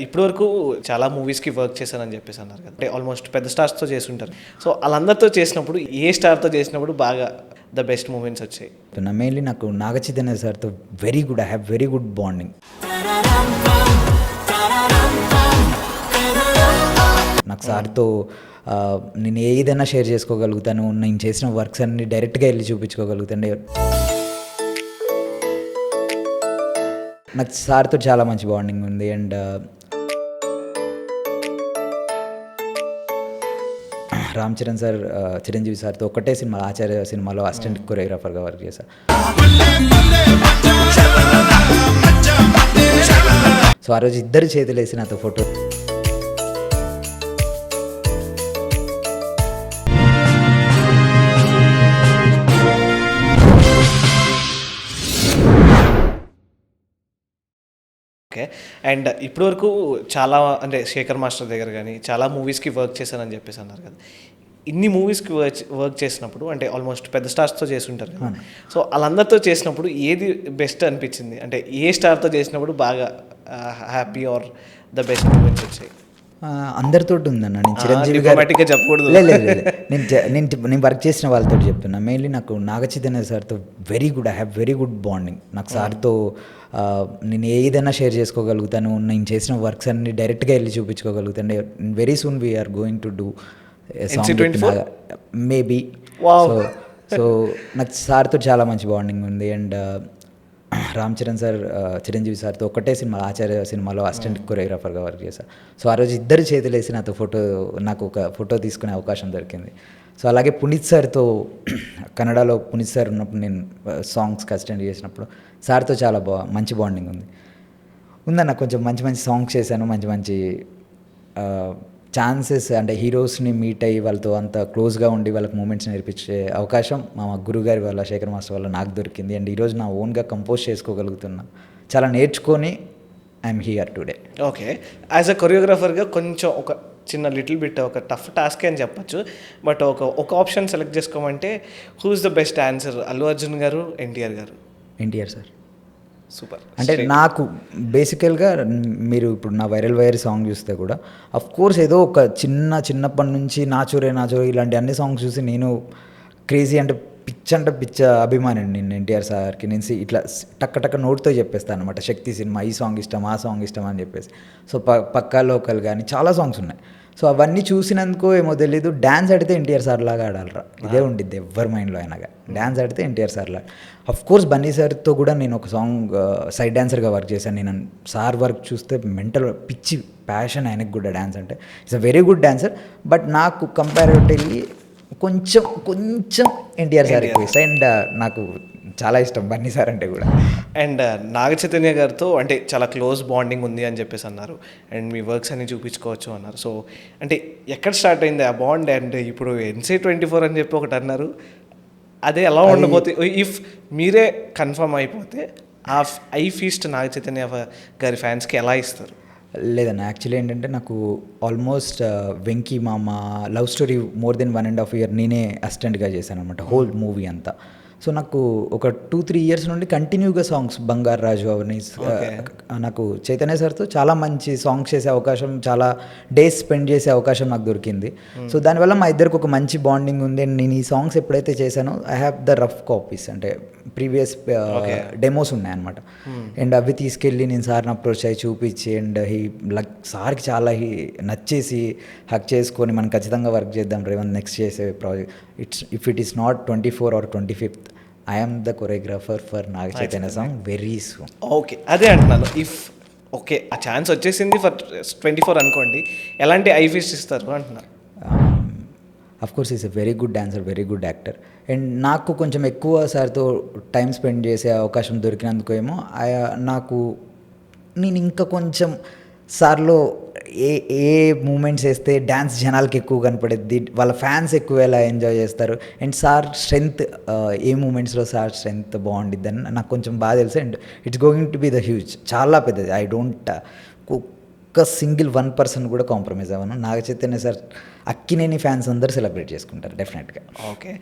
ఇప్పటివరకు చాలా మూవీస్‌కి వర్క్ చేశానని చెప్పేసి అన్నారు కదా! అంటే ఆల్మోస్ట్ పెద్ద స్టార్స్‌తో చేసుంటారు. సో, ఆళ్ళందరితో చేసినప్పుడు ఏ స్టార్‌తో చేసినప్పుడు బాగా ద బెస్ట్ మూమెంట్స్ వచ్చాయి? మెయిన్లీ నాకు నాగ చైతన్య సార్తో very good. I have very good bonding. నాకు సార్తో నేను ఏదైనా షేర్ చేసుకోగలుగుతాను. నేను చేసిన వర్క్స్ అన్ని డైరెక్ట్గా వెళ్ళి చూపించుకోగలుగుతాను. నాకు సార్తో చాలా మంచి బాండింగ్ ఉంది. అండ్ రామ్ చరణ్ సార్, చిరంజీవి సార్తో ఒకటే సినిమా ఆచార్య సినిమాలో అసిస్టెంట్ కొరియోగ్రాఫర్గా వర్క్ చేశాను. సో ఆ రోజు ఇద్దరు చేతులేసి నాతో ఫోటో. ఓకే. అండ్ ఇప్పటివరకు చాలా అంటే శేఖర్ మాస్టర్ దగ్గర గానీ, చాలా మూవీస్‌కి వర్క్ చేశానని చెప్పేసి అన్నారు కదా! ఇన్ని మూవీస్‌కి వర్క్ చేసినప్పుడు అంటే ఆల్మోస్ట్ పెద్ద స్టార్స్‌తో చేసుంటారు కదా! సో, ఆళ్ళందరితో చేసినప్పుడు ఏది బెస్ట్ అనిపించింది? అంటే ఏ స్టార్‌తో చేసినప్పుడు బాగా happy or the best moments వచ్చాయి? అందరితోటి ఉందన్న. నేను చిరంజీవి గారు డిప్లొమాటిక్‌గా చెప్పకూడదు. లేదు. నేను వర్క్ చేసిన వాళ్ళతో చెప్తున్నా. మెయిన్లీ నాకు నాగ చైతన్య సార్తో very good. I have very good bonding. నాకు సార్తో నేను ఏదైనా షేర్ చేసుకోగలుగుతాను. నేను చేసిన వర్క్స్ అన్ని డైరెక్ట్గా వెళ్ళి చూపించుకోగలుగుతాను. Very soon we're going to do song maybe. So నాకు సార్తో చాలా మంచి బాండింగ్ ఉంది. అండ్ రామ్ చరణ్ సార్, చిరంజీవి సార్తో ఒకటే సినిమా ఆచార్య సినిమాలో అసిస్టెంట్ కొరియోగ్రాఫర్గా వర్క్ చేశాను. సో ఆ రోజు ఇద్దరు చేతులేసి నాతో నాకు ఒక ఫోటో తీసుకునే అవకాశం దొరికింది. సో అలాగే పునీత్ సార్తో కన్నడలో పునీత్ సార్ ఉన్నప్పుడు నేను సాంగ్స్కి అసిస్టెంట్ చేసినప్పుడు సార్తో చాలా మంచి బాండింగ్ ఉందన్న. కొంచెం మంచి సాంగ్స్ చేశాను. మంచి ఛాన్సెస్ అంటే హీరోస్ని మీట్ అయ్యి వాళ్ళతో అంత క్లోజ్గా ఉండి వాళ్ళకి మూమెంట్స్ నేర్పించే అవకాశం మా గురుగారి వల్ల, శేఖర్ మాస్టర్ వల్ల నాకు దొరికింది. అండ్ ఈరోజు నా ఓన్గా కంపోజ్ చేసుకోగలుగుతున్నా. చాలా నేర్చుకొని I'm here today. Okay. As a కొరియోగ్రాఫర్గా కొంచెం ఒక చిన్న లిటిల్ బిట్ ఒక టఫ్ టాస్క్ అని చెప్పచ్చు. బట్ ఒక ఆప్షన్ సెలెక్ట్ చేసుకోమంటే who is the best answer? Allu Arjun garu, NTR garu? NTR sir. Super. అంటే నాకు బేసికల్గా మీరు ఇప్పుడు నా వైరల్ సాంగ్ చూస్తే కూడా అఫ్ కోర్స్ ఏదో ఒక చిన్నప్పటి నుంచి నాచూరే ఇలాంటి అన్ని సాంగ్స్ చూసి నేను క్రేజీ అంటే పిచ్చ అభిమాని నేను ఎన్టీఆర్ సార్కి. నేను ఇట్లా టక్క నోట్తో చెప్పేస్తాను అనమాట. శక్తి సినిమా ఈ సాంగ్ ఇష్టం, ఆ సాంగ్ ఇష్టం అని చెప్పేసి. సో పక్కా లోకల్ కానీ చాలా సాంగ్స్ ఉన్నాయి. సో అవన్నీ చూసినందుకో ఏమో తెలీదు, డ్యాన్స్ ఆడితే ఎన్టీఆర్ సార్ లాగా ఆడాలరా ఇదే ఉండిద్ది ఎవరి మైండ్లో అయినాగా. డ్యాన్స్ ఆడితే ఎన్టీఆర్ సార్ లాగా. అఫ్ కోర్స్ బన్నీ సార్తో కూడా నేను ఒక సాంగ్ సైడ్ డాన్సర్గా వర్క్ చేశాను. నేను సార్ వర్క్ చూస్తే మెంటల్ పిచ్చి ప్యాషన్ ఆయనకు కూడా డ్యాన్స్ అంటే. It's a very good dancer. But నాకు కంపారిటివ్లీ కొంచెం ఎన్టీఆర్ సార్ ఎక్కువ ఇష్టం. అండ్ నాకు చాలా ఇష్టం బన్నీ సార్ అంటే కూడా. అండ్ నాగ చైతన్య గారితో అంటే చాలా క్లోజ్ బాండింగ్ ఉంది అని చెప్పేసి అన్నారు. అండ్ మీ వర్క్స్ అన్ని చూపించుకోవచ్చు అన్నారు. సో అంటే ఎక్కడ స్టార్ట్ అయింది ఆ బాండ్? అండ్ ఇప్పుడు NC24 అని చెప్పి ఒకటి అన్నారు. అదే ఎలా ఉండబోతే ఇఫ్ మీరే కన్ఫర్మ్ అయిపోతే ఆ ఐ ఫీస్ట్ నాగ చైతన్య గారి ఫ్యాన్స్కి ఎలా ఇస్తారు? లేదన్న, యాక్చువల్లీ ఏంటంటే నాకు ఆల్మోస్ట్ వెంకీ మామ love story more than 1.5 year నేనే అసిస్టెంట్గా చేశాను అనమాట, హోల్ మూవీ అంతా. సో నాకు ఒక 2-3 years నుండి కంటిన్యూగా సాంగ్స్ బంగారు రాజు అవన్నీ నాకు చైతన్య సార్తో చాలా మంచి సాంగ్స్ చేసే అవకాశం, చాలా డేస్ స్పెండ్ చేసే అవకాశం నాకు దొరికింది. సో దానివల్ల మా ఇద్దరికి ఒక మంచి బాండింగ్ ఉంది. అండ్ నేను ఈ సాంగ్స్ ఎప్పుడైతే చేశానో I have the rough copies అంటే ప్రీవియస్ డెమోస్ ఉన్నాయన్నమాట. అండ్ అవి తీసుకెళ్ళి నేను సార్ని అప్రోచ్ అయ్యి చూపించి అండ్ సార్కి చాలా నచ్చేసి హక్ చేసుకొని మనం ఖచ్చితంగా వర్క్ చేద్దాం రేవంత్ నెక్స్ట్ చేసే project. If it is not 24 or 25th, I am the choreographer for Naga Chaitanya song very soon. Okay, అదే అంటున్నాను. ఇఫ్ ఓకే ఆ ఛాన్స్ వచ్చేసింది ఫర్ 24 అనుకోండి, ఎలాంటి ఐ ఫీస్ట్ ఇస్తారు అంటున్నారు? Of course is a very good dancer, very good actor. And నాకు కొంచెం ఎక్కువ సార్తో టైం స్పెండ్ చేసే అవకాశం దొరికినందుకు ఏమో నేను ఇంకా కొంచెం సార్లో ఏ మూమెంట్స్ వేస్తే డ్యాన్స్ జనాలకి ఎక్కువ కనపడుద్ది, వాళ్ళ ఫ్యాన్స్ ఎక్కువ ఎలా ఎంజాయ్ చేస్తారు, అండ్ సార్ స్ట్రెంగ్త్ ఏ మూమెంట్స్లో సార్ స్ట్రెంగ్త్ బాగుండిద్ది అని నాకు కొంచెం బాగా తెలుసు. And it's going to be the huge, చాలా పెద్దది. ఐ డోంట్ ఒక్క సింగిల్ 1% కూడా కాంప్రమైజ్ అవ్వను. నాగ చైతన్య సార్ అక్కినేని ఫ్యాన్స్ అందరూ సెలబ్రేట్ చేసుకుంటారు డెఫినెట్గా. ఓకే.